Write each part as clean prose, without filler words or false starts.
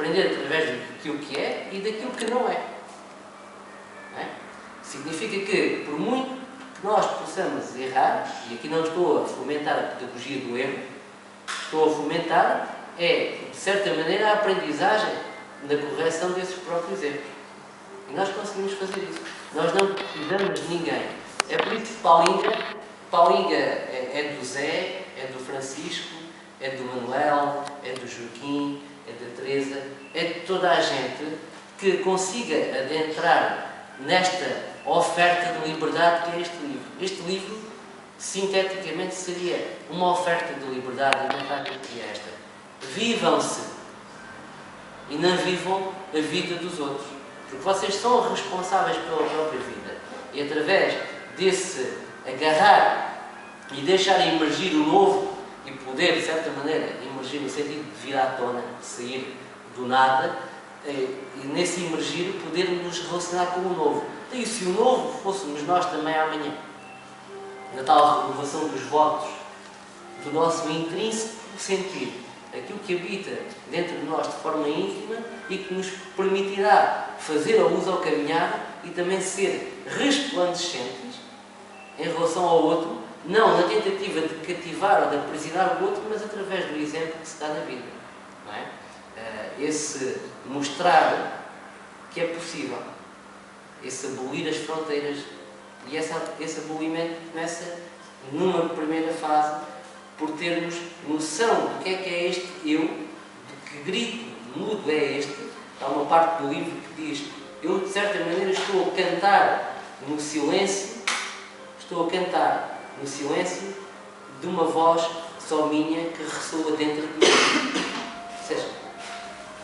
aprender através daquilo que é e daquilo que não é. Não é? Significa que, por muito que nós possamos errar, e aqui não estou a fomentar a pedagogia do erro, estou a fomentar, de certa maneira, a aprendizagem na correção desses próprios erros. E nós conseguimos fazer isso. Nós não precisamos de ninguém. É por isso que Paulinga é do Zé, é do Francisco, é do Manuel, é do Joaquim, é da Teresa, é de toda a gente que consiga adentrar nesta oferta de liberdade que é este livro. Este livro, sinteticamente, seria uma oferta de liberdade e não que é esta. Vivam-se e não vivam a vida dos outros. Porque vocês são responsáveis pela própria vida. E através desse agarrar e deixar emergir o novo e poder, de certa maneira, emergir no sentido de vir à tona, de sair do nada, e nesse emergir poder nos relacionar com o novo. E se o novo fôssemos nós também amanhã, na tal renovação dos votos, do nosso intrínseco sentir, aquilo que habita dentro de nós de forma íntima e que nos permitirá fazer a luz ao caminhar e também ser resplandecentes em relação ao outro, não na tentativa de cativar ou de aprisionar o outro, mas através do exemplo que se dá na vida. Não é? Esse mostrar que é possível, esse abolir as fronteiras, e esse abolimento começa numa primeira fase por termos noção do que é este eu, de que grito mudo é este. Há uma parte do livro que diz: eu de certa maneira estou a cantar no silêncio, de uma voz só minha que ressoa dentro de mim. Ou seja,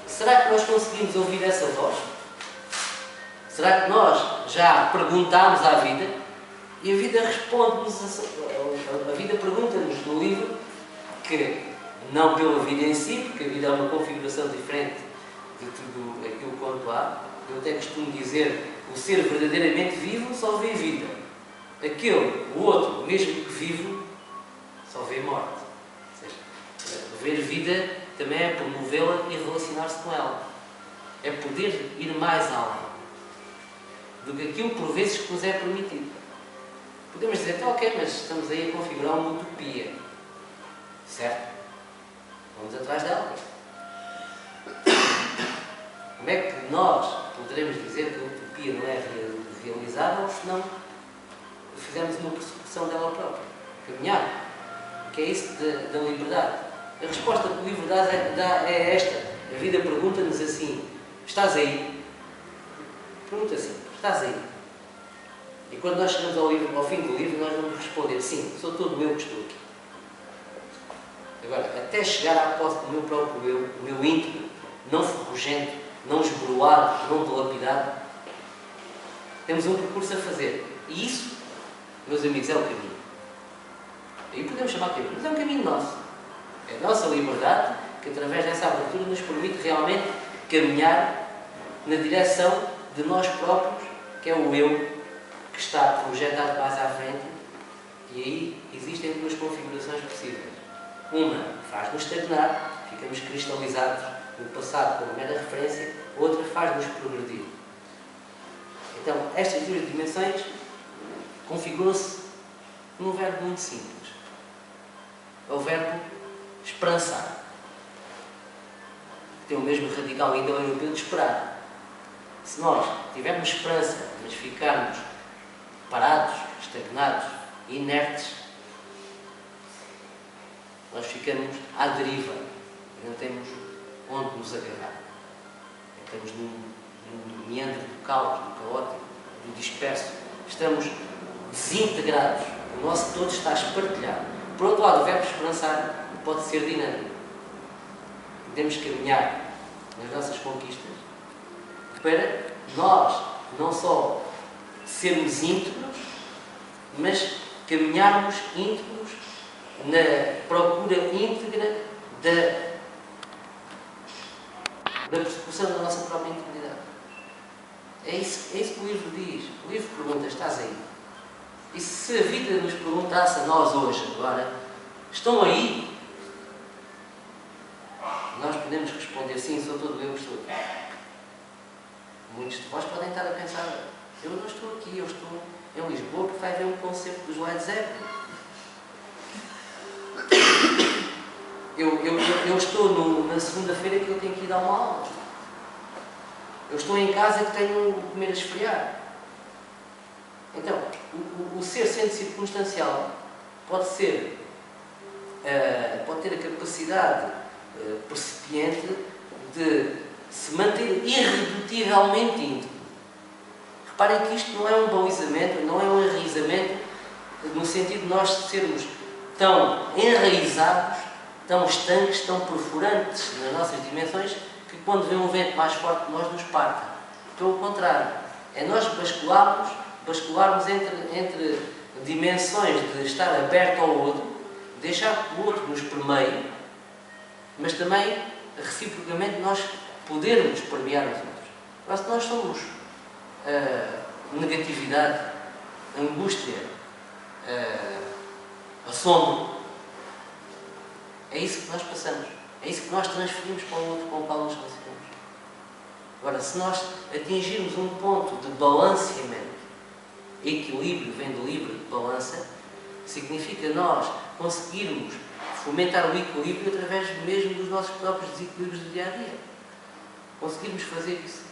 será que nós conseguimos ouvir essa voz? Será que nós já perguntámos à vida? E a vida responde-nos, a vida pergunta-nos no livro, que não pela vida em si, porque a vida é uma configuração diferente de tudo aquilo quanto há. Eu até costumo dizer, o ser verdadeiramente vivo só vê vida. O outro, mesmo que vivo, só vê morte. Ou seja, ver vida também é promovê-la e relacionar-se com ela. É poder ir mais além do que aquilo por vezes que nos é permitido. Podemos dizer, ok, mas estamos aí a configurar uma utopia. Certo? Vamos atrás dela. Como é que nós poderemos dizer que a utopia não é realizável se não fizermos uma persecução dela própria? Caminhar. O que é isso da liberdade? A resposta que o livro dá é esta. A vida pergunta-nos assim: estás aí? Pergunta assim: estás aí? E quando nós chegamos ao fim do livro, nós vamos responder: sim, sou todo eu que estou aqui. Agora, até chegar à posse do meu próprio eu, o meu íntimo, não ferrugento, não esboroado, não dilapidado, temos um percurso a fazer. E isso, meus amigos, é o caminho. Aí podemos chamar de caminho, mas é um caminho nosso. É a nossa liberdade que, através dessa abertura, nos permite realmente caminhar na direção de nós próprios, que é o eu, que está projetado mais à frente. E aí existem duas configurações possíveis. Uma faz-nos estagnar, ficamos cristalizados no passado como mera referência, outra faz-nos progredir. Então, estas duas dimensões configuram-se num verbo muito simples. É o verbo esperançar. Tem o mesmo radical indo-europeu de esperar. Se nós tivermos esperança, mas ficarmos parados, estagnados, inertes, nós ficamos à deriva e não temos onde nos agarrar. Estamos num meandro do caos, do caótico, do disperso. Estamos desintegrados. O nosso todo está espartilhado. Por outro lado, o verbo esperançar pode ser dinâmico. Podemos caminhar nas nossas conquistas para nós não só sermos íntegros, mas caminharmos íntegros na procura íntegra da persecução da nossa própria integridade. É isso que o livro diz. O livro pergunta: estás aí? E se a vida nos perguntasse a nós hoje, agora, estão aí? Nós podemos responder sim, sou todo eu que estou aqui. Muitos de vós podem estar a pensar, eu não estou aqui, eu estou em Lisboa porque vai haver um concerto dos Led Zeppelin. Eu estou na segunda-feira que eu tenho que ir dar uma aula. Eu estou em casa que tenho de comer a esfriar. Então, o ser sendo circunstancial pode ter a capacidade percipiente de se manter irredutivelmente íntimo. Reparem que isto não é um balizamento, não é um enraizamento, no sentido de nós sermos tão enraizados, tão estanques, tão perfurantes nas nossas dimensões, que quando vem um vento mais forte que nós nos parta. Pelo contrário, é nós bascularmos entre dimensões de estar aberto ao outro, deixar que o outro nos permeie, mas também, reciprocamente, nós podermos permear os outros. Mas se nós somos negatividade, angústia, assombro, é isso que nós passamos. É isso que nós transferimos para o outro com o qual nos relacionamos. Agora, se nós atingirmos um ponto de balanceamento, equilíbrio vem do livro de balança, significa nós conseguirmos fomentar o equilíbrio através mesmo dos nossos próprios desequilíbrios do dia-a-dia. Conseguirmos fazer isso.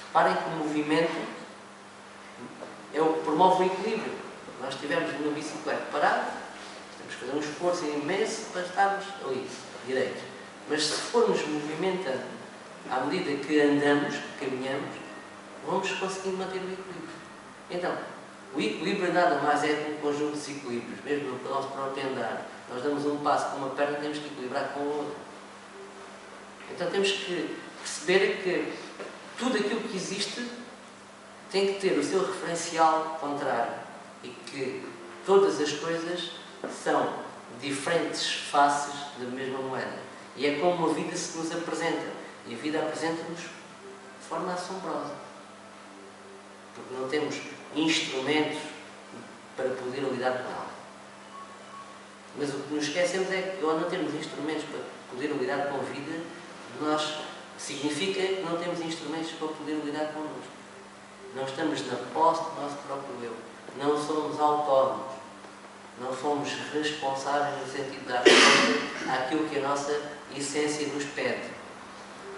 Reparem que o movimento é o que promove o equilíbrio. Nós estivermos numa bicicleta parada, temos que fazer um esforço imenso para estarmos ali, direitos. Mas se formos movimentando à medida que andamos, que caminhamos, vamos conseguindo manter o equilíbrio. Então, o equilíbrio nada mais é que um conjunto de desequilíbrios, mesmo no nosso próprio andar. Nós damos um passo com uma perna, temos que equilibrar com a outra. Então temos que perceber que tudo aquilo que existe tem que ter o seu referencial contrário e que todas as coisas são diferentes faces da mesma moeda. E é como a vida se nos apresenta. E a vida apresenta-nos de forma assombrosa. Porque não temos instrumentos para poder lidar com ela. Mas o que nos esquecemos é que, ao não termos instrumentos para poder lidar com a vida, significa que não temos instrumentos para poder lidar connosco. Não estamos na posse do nosso próprio eu. Não somos autónomos. Não somos responsáveis no sentido de dar resposta àquilo que a nossa essência nos pede.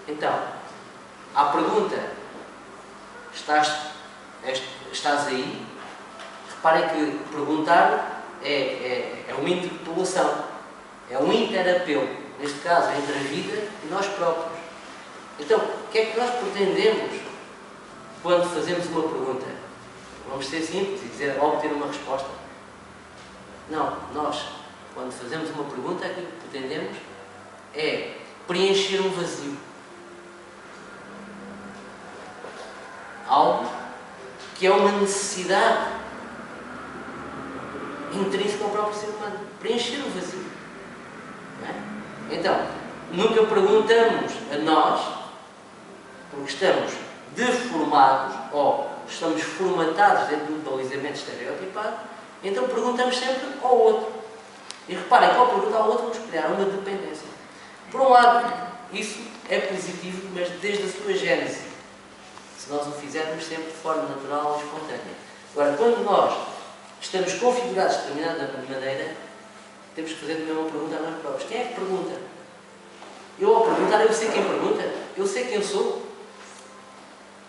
Então, à pergunta, estás aí? Reparem que perguntar é uma interpelação, é um interapelo, neste caso entre a vida e nós próprios. Então, o que é que nós pretendemos quando fazemos uma pergunta? Vamos ser simples e dizer, obter uma resposta? Não, nós, quando fazemos uma pergunta, aquilo que pretendemos é preencher um vazio. Algo que é uma necessidade intrínseca ao próprio ser humano. Preencher o vazio. Não é? Então, nunca perguntamos a nós, porque estamos deformados ou estamos formatados dentro de um balizamento estereotipado, então perguntamos sempre ao outro. E reparem que ao perguntar ao outro vamos criar uma dependência. Por um lado, isso é positivo, mas desde a sua gênese. Se nós o fizermos sempre de forma natural e espontânea. Agora, quando nós estamos configurados de determinada maneira, temos que fazer também uma pergunta a nós próprios. Quem é que pergunta? Eu, ao perguntar, eu sei quem pergunta? Eu sei quem sou?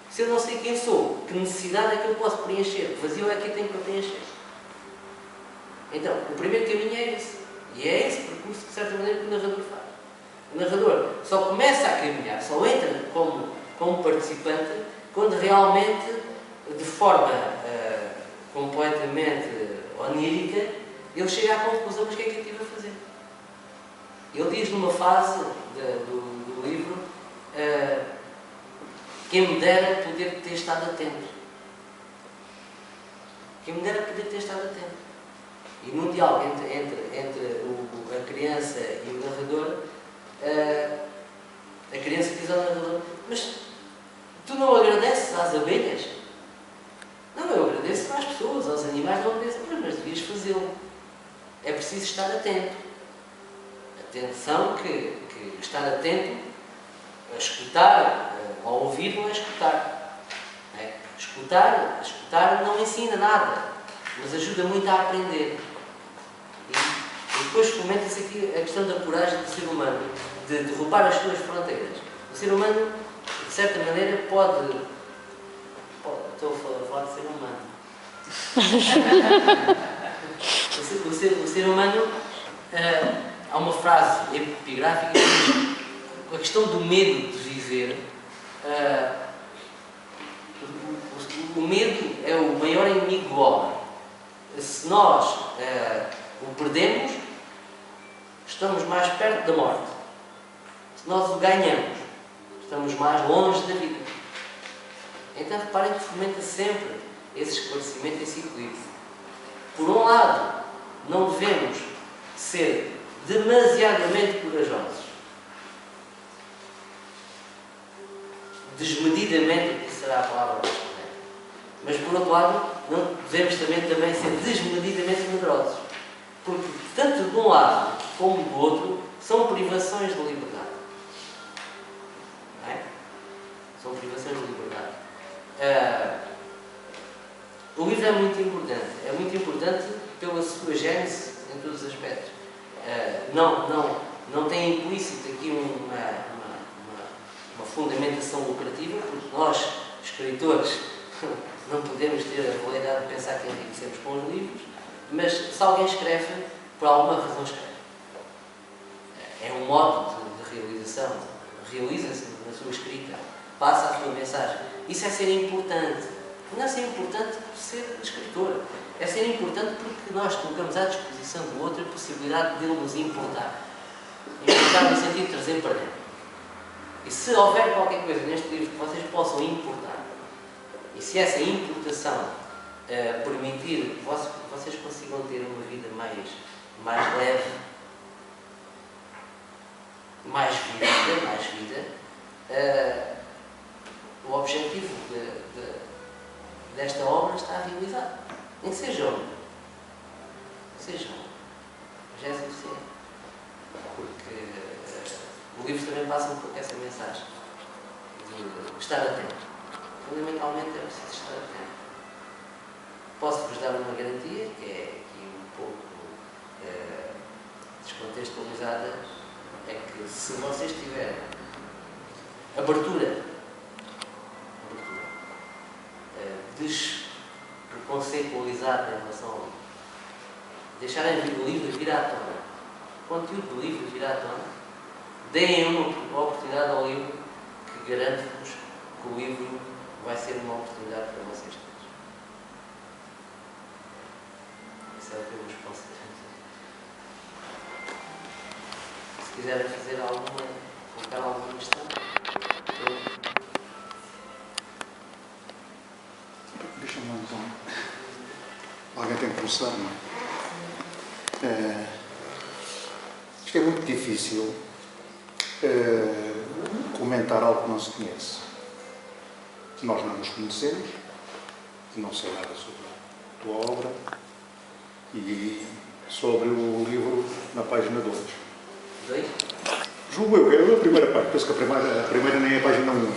Se eu não sei quem sou, que necessidade é que eu posso preencher? Que vazio é que eu tenho para preencher? Então, o primeiro caminho é esse. E é esse percurso, de certa maneira, que o narrador faz. O narrador só começa a caminhar, só entra como participante, quando realmente, de forma completamente onírica, ele chega à conclusão, mas o que é que eu estive a fazer? Ele diz numa fase do livro, quem me dera poder ter estado atento. Quem me dera poder ter estado atento. E num diálogo entre a criança e o narrador, a criança diz ao narrador, mas tu não agradeces às abelhas? Não, eu agradeço às pessoas, aos animais não agradeço, mas devias fazê-lo. É preciso estar atento. Atenção que porque estar atento, a escutar, a ouvir não é escutar. Não é? Escutar não ensina nada, mas ajuda muito a aprender. E depois comenta-se aqui a questão da coragem do ser humano, de derrubar as suas fronteiras. O ser humano, de certa maneira, pode estou a falar de ser humano. O ser humano, há uma frase epigráfica que diz: a questão do medo de viver, o medo é o maior inimigo do homem. Se nós o perdemos, estamos mais perto da morte. Se nós o ganhamos, estamos mais longe da vida. Então reparem que fomenta sempre esse esclarecimento, esse equilíbrio. Por um lado, não devemos ser demasiadamente corajosos, desmedidamente, que será a palavra mais correta. Mas por outro lado, não devemos também ser desmedidamente medrosos, porque tanto de um lado como do outro são privações de liberdade. Não é? São privações de liberdade. O livro é muito importante pela sua gênese em todos os aspectos. Não tem implícito aqui uma fundamentação lucrativa, porque nós, escritores, não podemos ter a validade de pensar que enriquecemos com os livros, mas se alguém escreve, por alguma razão escreve. É um modo de realização, realiza-se na sua escrita, passa a sua mensagem. Isso é ser importante. Não é ser importante por ser escritor. É ser importante porque nós colocamos à disposição do outro a possibilidade de ele nos importar. Importar no sentido de trazer para dentro. E se houver qualquer coisa neste livro que vocês possam importar, e se essa importação permitir que vocês consigam ter uma vida mais leve, mais vida, o objetivo desta obra está realizado. Nem que seja um. Já é suficiente. Porque o livro também passa por essa mensagem de estar atento. Fundamentalmente é preciso estar atento. Posso-vos dar uma garantia, que é aqui um pouco descontextualizada, é que se vocês tiverem abertura, despreconceitualizada em relação ao livro, deixarem o livro vir à tona, o conteúdo do livro vir à tona, deem uma oportunidade ao livro, que garanto-vos que o livro vai ser uma oportunidade para vocês todos. Isso é o que eu vos posso dizer. Se quiserem fazer colocar alguma questão, Deixa-me então. Alguém tem que começar, não é? Isto é muito difícil comentar algo que não se conhece. Nós não nos conhecemos, não sei nada sobre a tua obra e sobre o livro na página 2. 2? Julgo eu, a primeira parte. Penso que a primeira nem é a página 1.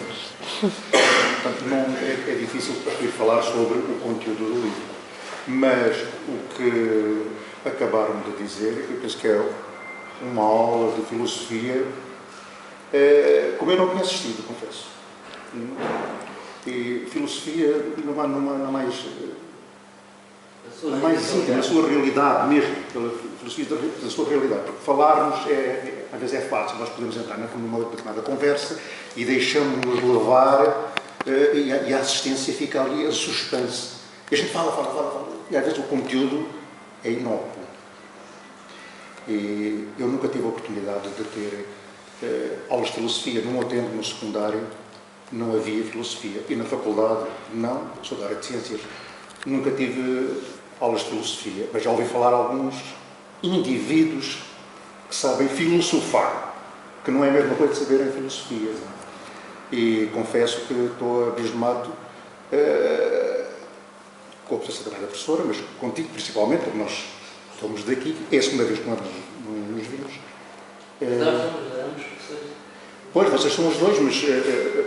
Portanto, não, é difícil ir falar sobre o conteúdo do livro. Mas o que acabaram de dizer, eu penso que é uma aula de filosofia, como eu não tinha assistido, confesso. E filosofia numa mais íntima, na sua realidade mesmo, pela filosofia da sua realidade. Porque falarmos, às vezes é fácil, nós podemos entrar numa determinada conversa e deixamos-nos levar e a assistência fica ali, a suspense. E a gente fala, e às vezes o conteúdo é inócuo. E eu nunca tive a oportunidade de ter aulas de filosofia. No meu tempo, no secundário, não havia filosofia. E na faculdade, não, sou da área de ciências, nunca tive aulas de filosofia. Mas já ouvi falar alguns indivíduos que sabem filosofar, que não é a mesma coisa de saberem filosofia. E confesso que estou abismado com a presença da professora, mas contigo principalmente, porque nós somos daqui, é a segunda vez que nós nos vimos. Nós damos Pois, vocês são os dois, mas a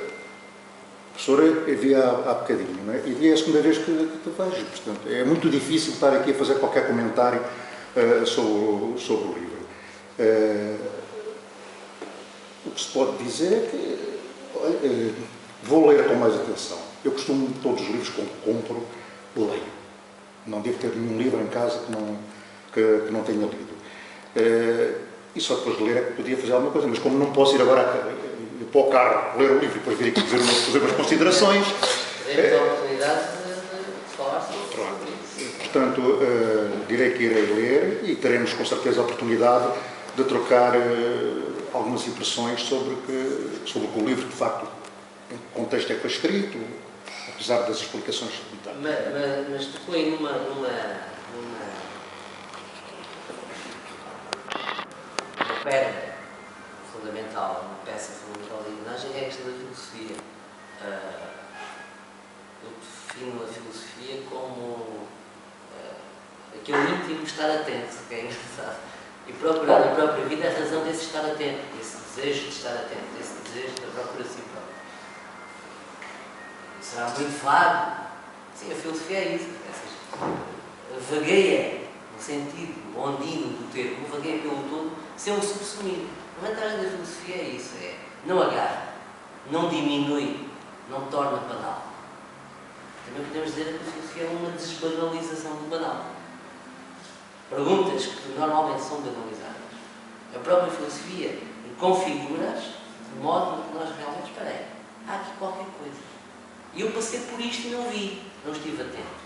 professora havia há bocadinho, não é? E é a segunda vez que vejo, portanto, é muito difícil estar aqui a fazer qualquer comentário sobre o livro. O que se pode dizer é que vou ler com mais atenção. Eu costumo, todos os livros que compro, leio. Não devo ter nenhum livro em casa que não tenha lido. E só depois de ler é que podia fazer alguma coisa, mas como não posso ir agora para o carro, ler o livro e depois vir aqui fazer umas considerações... Temos a oportunidade de falar sobre isso. Portanto, direi que irei ler e teremos com certeza a oportunidade de trocar algumas impressões sobre o que o livro, de facto, em que contexto é que foi escrito, apesar das explicações que dá. Mas tocou aí numa pedra fundamental, uma peça fundamental da imagem, é a questão da filosofia. Eu defino a filosofia como aquele íntimo estar atento, que é engraçado, e procurar na própria vida a razão desse estar atento, desse desejo de estar atento, desse desejo de procura de si próprio. Será muito vago? Sim, a filosofia é isso. Vagueia, no sentido ondino do termo, vagueia pelo todo, sem o subsumir. A vantagem da filosofia é isso, não agarra, não diminui, não torna banal. Também podemos dizer que a filosofia é uma desbanalização do banal. Perguntas que normalmente são banalizadas, a própria filosofia configura-as de modo que nós realmente, espera aí, há aqui qualquer coisa. E eu passei por isto e não vi, não estive atento.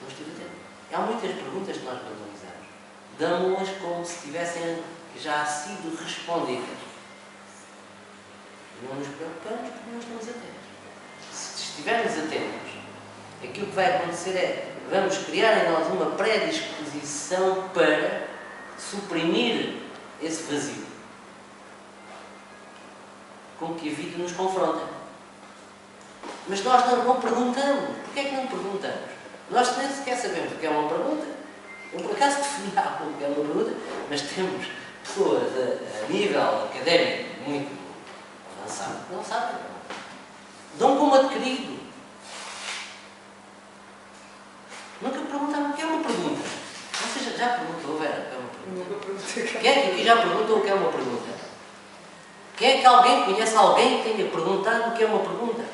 Não estive atento. Há muitas perguntas que nós banalizamos. Damos-las como se tivessem já sido respondidas. Não nos preocupamos porque não estamos atentos. Se estivermos atentos, aquilo que vai acontecer é vamos criar em nós uma predisposição para suprimir esse vazio com que a vida nos confronta. Mas nós não perguntamos. Porquê é que não perguntamos? Nós nem sequer sabemos o que é uma pergunta. Eu, por acaso, defini algo que é uma pergunta, mas temos pessoas a nível académico muito avançado que não sabem. Dão como adquirido. Nunca perguntaram o que é uma pergunta. Você já perguntou, Vera, o que é uma pergunta? Nunca perguntei. Quem é que aqui já perguntou o que é uma pergunta? Quem é que alguém conhece alguém que tenha perguntado o que é uma pergunta?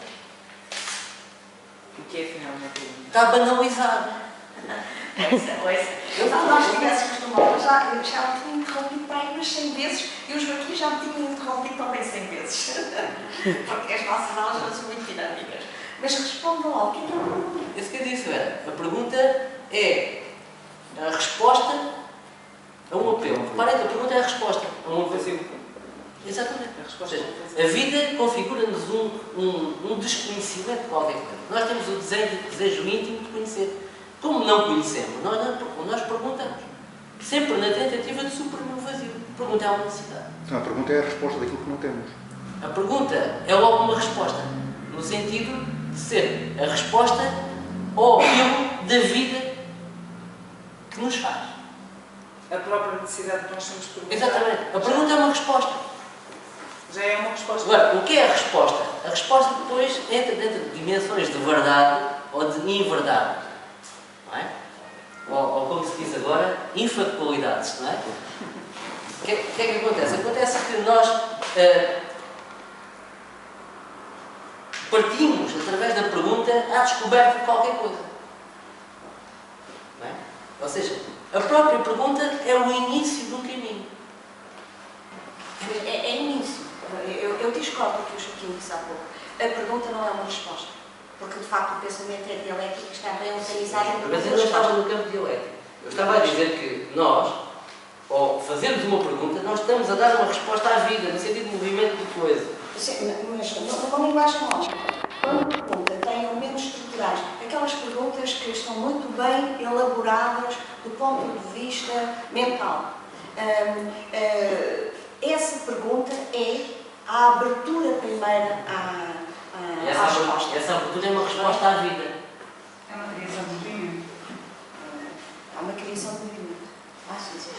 O que é afinal uma pergunta? Está banalizado. Eu nós tivesse costumado, eu já me tinha interrompido para aí umas 100 vezes e os Joaquim já me tinham interrompido também 100 vezes. Porque as nossas aulas são muito dinâmicas. Mas respondam lá, o que é uma pergunta? Isso que eu disse, Vera. A pergunta é a resposta a um apelo. Reparem que a pergunta é a resposta a um apelo. Exatamente. A resposta a vida configura-nos um desconhecimento de qualquer coisa. Nós temos o desejo íntimo de conhecer. Como não conhecemos, nós perguntamos. Sempre na tentativa de suprimir o vazio. A pergunta é uma necessidade. Não, a pergunta é a resposta daquilo que não temos. A pergunta é logo uma resposta. No sentido de ser a resposta ao apelo da vida que nos faz. A própria necessidade que nós temos de perguntar. Exatamente. A pergunta é uma resposta. Já é uma resposta. Agora, o que é a resposta? A resposta depois entra dentro de dimensões de verdade ou de inverdade. Não é? Ou como se diz agora, infactualidades, não é? O que é que acontece? Acontece que nós partimos, através da pergunta, à descoberta de qualquer coisa. Não é? Ou seja, a própria pergunta é o início de um caminho. É início. Eu discordo do que o Joaquim disse há pouco. A pergunta não é uma resposta. Porque, de facto, o pensamento é dialético e está bem organizado. Mas eu não estava no campo dialético. Eu estava a dizer que nós, ao fazermos uma pergunta, nós estamos a dar uma resposta à vida, no sentido de movimento de coisa. Sim, mas numa linguagem lógica. Quando a pergunta tem elementos estruturais, aquelas perguntas que estão muito bem elaboradas do ponto de vista mental, essa pergunta é a abertura primeira à resposta. Essa abertura é uma resposta à vida. É uma criação de movimento. Há uma criação de movimento. Sim, sim.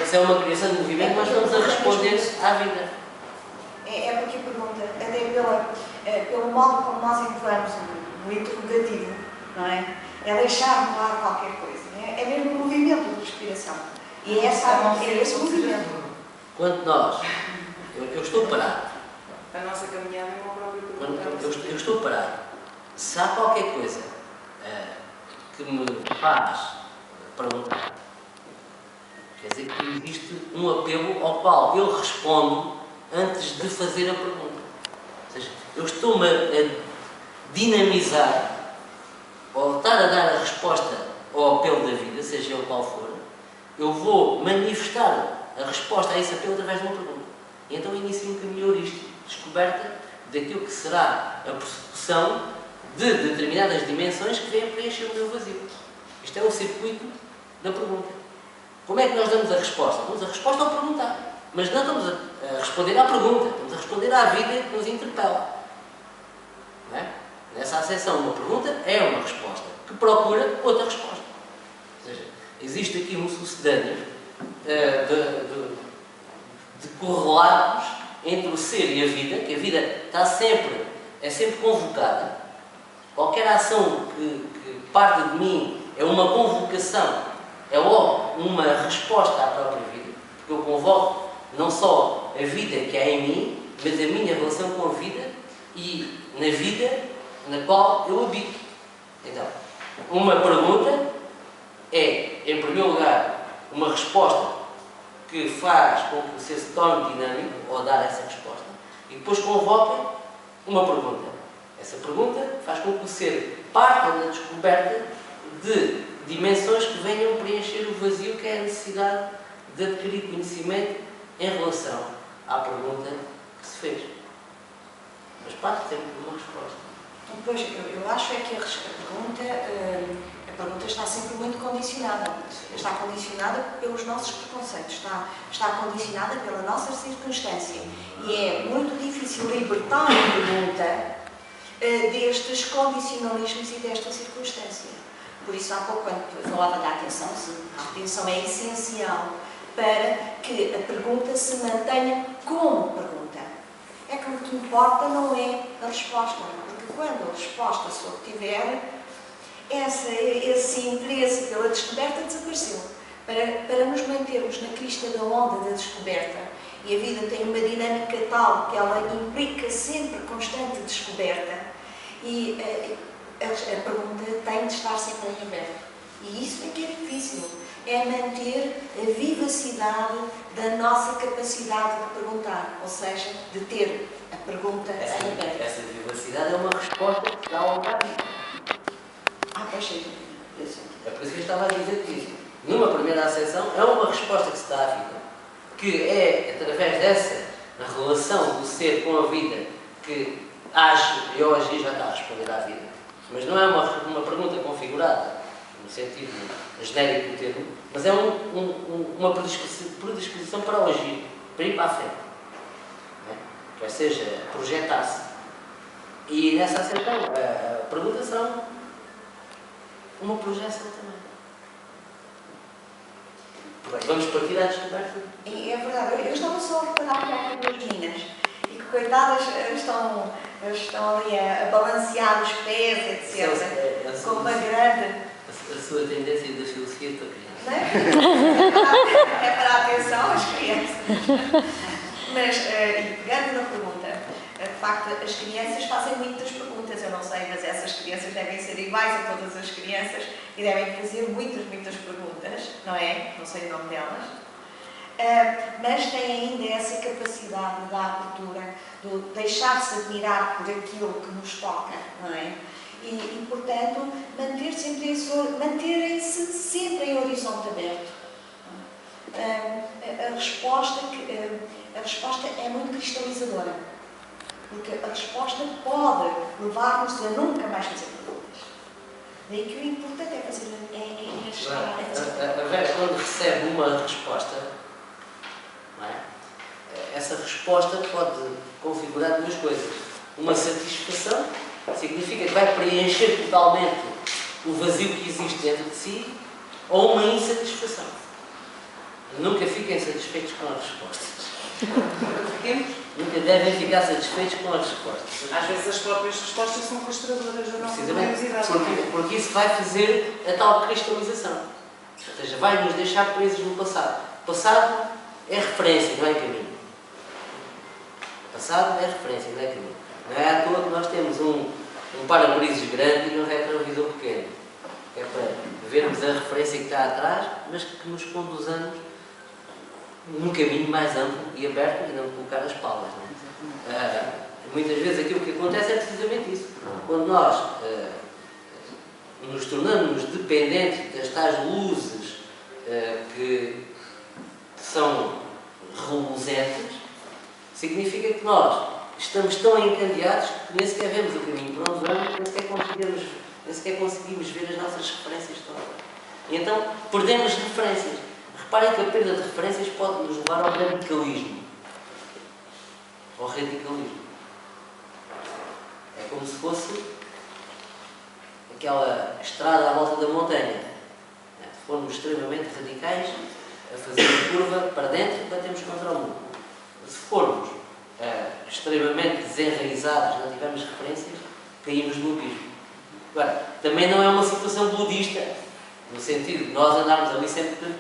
Se é uma criação de movimento, nós estamos a responder à vida. É porque a pergunta, até pelo modo como nós entramos no interrogativo, não é? É deixar no ar qualquer coisa. É mesmo o movimento de respiração. E é esse movimento. Quando nós, eu estou parado, A nossa caminhada é uma própria pergunta. quando eu estou parado, se há qualquer coisa que me faz perguntar, quer dizer que existe um apelo ao qual eu respondo antes de fazer a pergunta. Ou seja, eu estou-me a dinamizar ou estar a dar a resposta ao apelo da vida, seja ele qual for, eu vou manifestar a resposta a esse apelo através de uma pergunta. E então inicio um caminho heurístico, descoberta daquilo que será a persecução de determinadas dimensões que vêm preencher o meu vazio. Isto é o circuito da pergunta. Como é que nós damos a resposta? Damos a resposta ao perguntar. Mas não estamos a responder à pergunta, estamos a responder à vida que nos interpela. Não é? Nessa acessão, uma pergunta é uma resposta que procura outra resposta. Ou seja, existe aqui um sucedâneo de correlatos entre o ser e a vida, que a vida é sempre convocada. Qualquer ação que parte de mim é uma convocação, é logo uma resposta à própria vida, porque eu convoco não só a vida que há em mim, mas a minha relação com a vida e na vida na qual eu habito. Então, uma pergunta é, em primeiro lugar, uma resposta que faz com que o ser se torne dinâmico, ou dar essa resposta, e depois convoca uma pergunta. Essa pergunta faz com que o ser parta na descoberta de dimensões que venham preencher o vazio que é a necessidade de adquirir conhecimento em relação à pergunta que se fez. Mas parte sempre de uma resposta. Pois, eu acho é que a pergunta está sempre muito condicionada. Está condicionada pelos nossos preconceitos, está condicionada pela nossa circunstância. E é muito difícil libertar a pergunta destes condicionalismos e desta circunstância. Por isso, há pouco, quando falava da atenção, a atenção é essencial para que a pergunta se mantenha como pergunta. É que o que importa não é a resposta, porque quando a resposta se obtiver, esse interesse pela descoberta desapareceu. Para nos mantermos na crista da onda da descoberta, e a vida tem uma dinâmica tal que ela implica sempre constante descoberta, e a pergunta tem de estar sempre em aberto. E isso é que é difícil, é manter a vivacidade da nossa capacidade de perguntar, ou seja, de ter a pergunta em aberto. Essa vivacidade é uma resposta que dá ao vida. Pois sim. É por isso que eu estava a dizer que, numa primeira acessão, é uma resposta que se dá à vida, que é através dessa relação do ser com a vida que age, e hoje já está a responder à vida. Mas não é uma pergunta configurada, no sentido genérico do termo, mas é uma predisposição para agir, para ir para a frente. Quer seja, projetar-se. E nessa acessão, a pergunta será uma projeção também. Vamos partir à descoberta? É verdade. Eu estava só a reparar que há duas meninas e que, coitadas, estão ali a balancear os pés, etc. Com uma grande... A sua tendência da filosofia para criança. Não é? É para a atenção às crianças. Mas, e pegando na pergunta, de facto, as crianças fazem muitas perguntas, eu não sei, mas essas crianças devem ser iguais a todas as crianças e devem fazer muitas perguntas, não é? Não sei o nome delas. Mas têm ainda essa capacidade da abertura, de deixar-se admirar por aquilo que nos toca, não é? E portanto, manterem-se sempre em horizonte aberto. A resposta é muito cristalizadora, porque a resposta pode levar-nos a nunca mais fazer perguntas. Daí que o importante é fazer a Vera, quando recebe uma resposta, não é? Essa resposta pode configurar duas coisas. Uma satisfação, significa que vai preencher totalmente o vazio que existe dentro de si, ou uma insatisfação. Nunca fiquem satisfeitos com as respostas. Fiquemos. Nunca devem ficar satisfeitos com as respostas. Às vezes as próprias respostas são frustradoras da nossa curiosidade. Porque isso vai fazer a tal cristalização. Ou seja, vai nos deixar presos no passado. O passado é referência, não é caminho. O passado é referência, não é caminho. Não é à toa que nós temos um para-brises grande e um retrovisor pequeno. É para vermos a referência que está atrás, mas que nos conduzamos num caminho mais amplo e aberto e não colocar as palas. Não é? Muitas vezes aquilo que acontece é precisamente isso. Quando nós nos tornamos dependentes das tais luzes que são reluzentes, significa que nós estamos tão encandeados que nem sequer vemos o caminho para onde vamos, nem sequer conseguimos ver as nossas referências todas. E então perdemos referências. Reparem que a perda de referências pode nos levar ao radicalismo. Ao radicalismo. É como se fosse aquela estrada à volta da montanha. Se formos extremamente radicais, a fazer a curva para dentro, batemos contra o muro. Se formos extremamente desenraizados, não tivermos referências, caímos no abismo. Agora, também não é uma situação budista, no sentido de nós andarmos ali sempre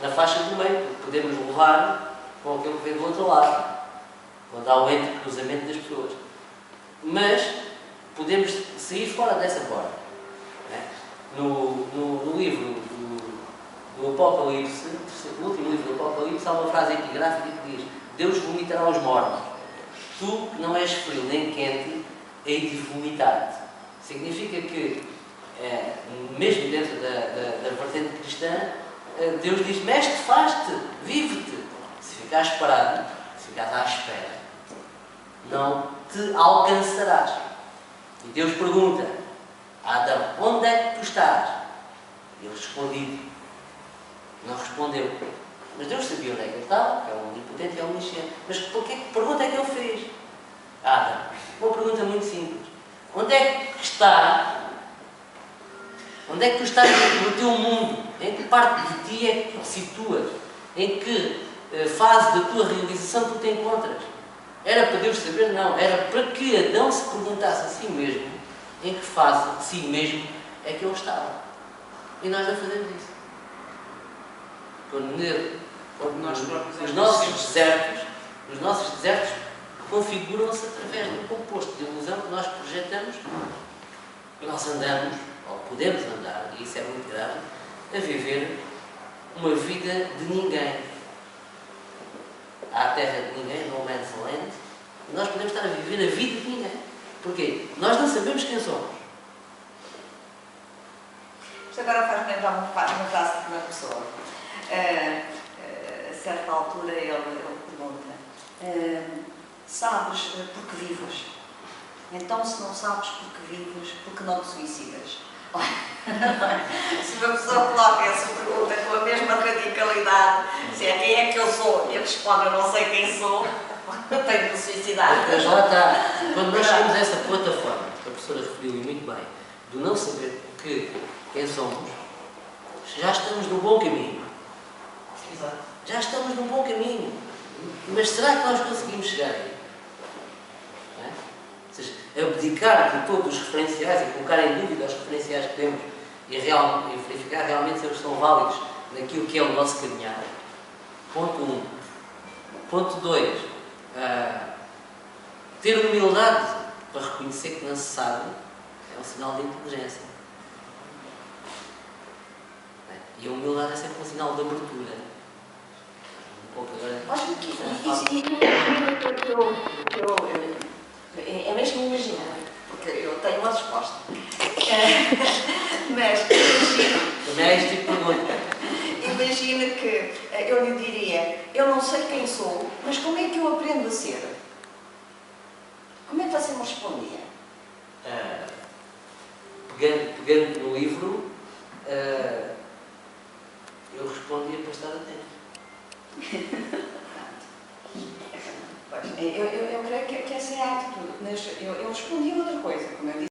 na faixa do meio, porque podemos levar com aquilo que vem do outro lado, quando há o entrecruzamento das pessoas. Mas podemos sair fora dessa borda. No livro do Apocalipse, no último livro do Apocalipse, há uma frase epigráfica que diz: Deus vomitará os mortos. Tu, que não és frio nem quente, hei de vomitar-te. Significa que, mesmo dentro da vertente cristã, Deus diz: Mestre, faz-te, vive-te. Se ficares parado, se ficares à espera, não te alcançarás. E Deus pergunta a Adão: onde é que tu estás? E ele respondiu. Não respondeu. Mas Deus sabia onde é que ele estava, que é o onipotente e é o onisciente. Mas que pergunta é que ele fez? Adão, uma pergunta muito simples. Onde é que está? Onde é que tu estás no teu mundo? Em que parte de ti é que tu te situas? Em que fase da tua realização tu te encontras? Era para Deus saber? Não. Era para que Adão se perguntasse a si mesmo em que fase de si mesmo é que ele estava. E nós não fazemos isso. Os nossos desertos configuram-se através de um composto de ilusão que nós projetamos. Nós andamos, ou podemos andar, e isso é muito grave, a viver uma vida de ninguém. Há a terra de ninguém, no man's land, e nós podemos estar a viver a vida de ninguém. Porquê? Nós não sabemos quem somos. Isto agora faz-me lembrar uma frase de uma pessoa. A certa altura ele pergunta: sabes porque vives? Então, se não sabes porque vives, porque não te suicidas? Se uma pessoa coloca essa pergunta com a mesma radicalidade, se é quem é que eu sou, e ele responde: eu não sei quem sou, tenho de me suicidar. Mas lá está. Quando nós chegamos a essa plataforma, que a professora referiu muito bem, do não saber quem somos, já estamos no bom caminho. Exato. Já estamos num bom caminho. Mas será que nós conseguimos chegar aí? Não é? Ou seja, abdicar de todos os referenciais e colocar em dúvida os referenciais que temos e verificar realmente se eles são válidos naquilo que é o nosso caminhar. Ponto 1. Ponto 2. Ter humildade para reconhecer que não se sabe é um sinal de inteligência. E a humildade é sempre um sinal de abertura. Acho que é mesmo imaginar, porque eu tenho uma resposta. Mas imagina que eu lhe diria: eu não sei quem sou, mas como é que eu aprendo a ser? Como é que você me respondia? Pegando no livro, eu respondia para estar atento. Eu creio que essa é a atitude, mas eu respondi outra coisa, como eu disse.